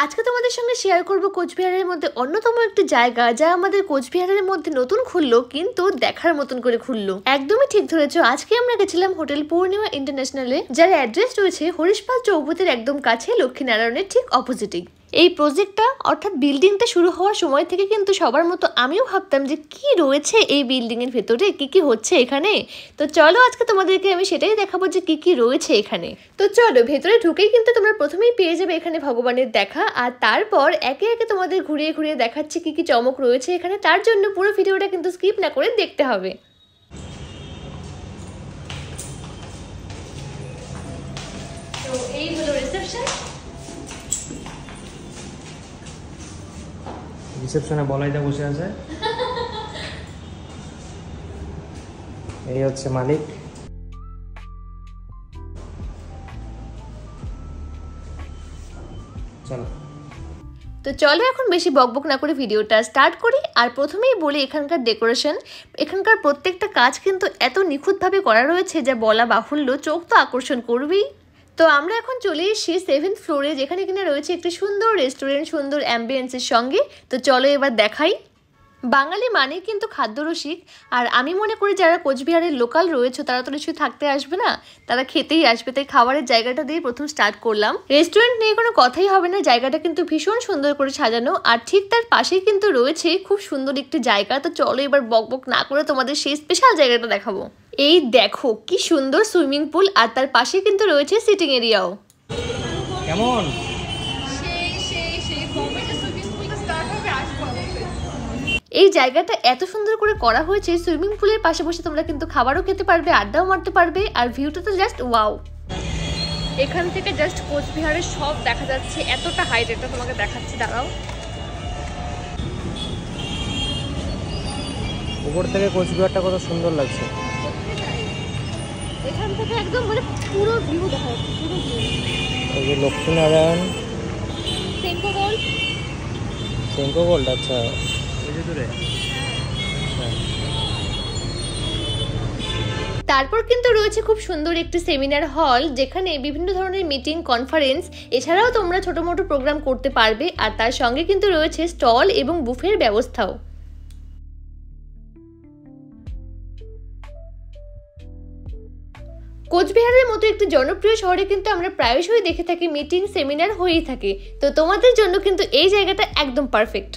আজকে তোমাদের সঙ্গে শেয়ার করব কোচবিহারের মধ্যে অন্যতম একটি জায়গা যা আমাদের কোচবিহারের মধ্যে নতুন খুললো, কিন্তু দেখার মতন করে খুললো। একদমই ঠিক ধরেছো, আজকে আমরা গেছিলাম হোটেল পূর্ণিমা ইন্টারন্যাশনালে, যার অ্যাড্রেস রয়েছে হরিশপাল চৌপতির একদম কাছে, লক্ষ্মীনারায়ণের ঠিক অপোজিটে। এই প্রজেক্টটা অর্থাৎ বিল্ডিংটা শুরু হওয়ার সময় থেকে কিন্তু সবার মতো আমিও ভাবতাম যে কি রয়েছে এই বিল্ডিং এর ভেতরে, কি হচ্ছে এখানে। তো চলো আজকে তোমাদেরকে আমি সেটাই দেখাবো যে কি রয়েছে এখানে। তো চলো ভেতরে ঢুকেই কিন্তু তোমরা প্রথমেই পেয়ে যাবে এখানে ভগবানের দেখা, আর তারপর একে একে তোমাদের ঘুরিয়ে ঘুরিয়ে দেখাচ্ছি কি চমক রয়েছে এখানে। তার জন্য পুরো ভিডিওটা কিন্তু স্কিপ না করে দেখতে হবে। তো এই হলো রিসেপশন। রিসেপশনে বলাইদা বসে আছে, এই হচ্ছে মালিক। চলো তো চলো এখন বেশি বকবক না করে ভিডিওটা স্টার্ট করি। আর প্রথমেই বলি এখানকার ডেকোরেশন, এখানকার প্রত্যেকটা কাজ কিন্তু এত নিখুঁতভাবে করা রয়েছে যা বলা বাহুল্য, চোখ তো আকর্ষণ করবেই। তো আমরা এখন চলে এসেছি 7th ফ্লোরে, যেখানে কিনা রয়েছে একটি সুন্দর রেস্টুরেন্ট, সুন্দর অ্যাম্বিয়েন্সের সঙ্গে। তো চলো এবার দেখাই। বাঙালি মানে কিন্তু খাদ্যরসিক, আর আমি মনে করি যারা কোচবিহারের লোকাল রয়েছে তারা তো নিশ্চয়ই থাকতে আসবে না, তারা খেতেই আসবে। তাই খাবারের জায়গাটা দিয়ে প্রথম স্টার্ট করলাম। রেস্টুরেন্ট নিয়ে কোনো কথাই হবে না, জায়গাটা কিন্তু ভীষণ সুন্দর করে সাজানো, আর ঠিক তার পাশেই কিন্তু রয়েছে খুব সুন্দর একটি জায়গা। তো চলো এবার বকবক না করে তোমাদের সেই স্পেশাল জায়গাটা দেখাবো। এই দেখো কি সুন্দর সুইমিং পুল, আর তার পাশে কিন্তু রয়েছে সিটিং এরিয়াও। কেমন এই জায়গাটা এত সুন্দর করে করা হয়েছে, সুইমিং পুলের পাশে বসে তোমরা কিন্তু খাবারও খেতে পারবে, আড্ডাও মারতে পারবে, আর ভিউটা তো জাস্ট ওয়াও। এখান থেকে জাস্ট কোচবিহারের সব দেখা যাচ্ছে, এতটা হাইট, এটা তোমাকে দেখাচ্ছি, দাঁড়াও। উপর থেকে কোচবিহারটা কত সুন্দর লাগছে। এখান থেকে একদম মানে পুরো ভিউ দেখা যাচ্ছে, পুরো ভিউ। এই যে লক্ষ্মীনারায়ণ সেঙ্কো গোল্ড, সেঙ্কো গোল্ড, আচ্ছা ওই যে দূরে। তারপর কিন্তু রয়েছে খুব সুন্দর একটি সেমিনার হল, যেখানে বিভিন্ন ধরনের মিটিং, কনফারেন্স, এছাড়াও তোমরা ছোট মোটো প্রোগ্রাম করতে পারবে, আর তার সঙ্গে কিন্তু রয়েছে স্টল এবং বুফের ব্যবস্থাও। কোচবিহারের মতো একটি জনপ্রিয় শহরে কিন্তু আমরা প্রায়শই দেখে থাকি মিটিং, সেমিনার হয়েই থাকে। তো তোমাদের জন্য কিন্তু এই জায়গাটা একদম পারফেক্ট।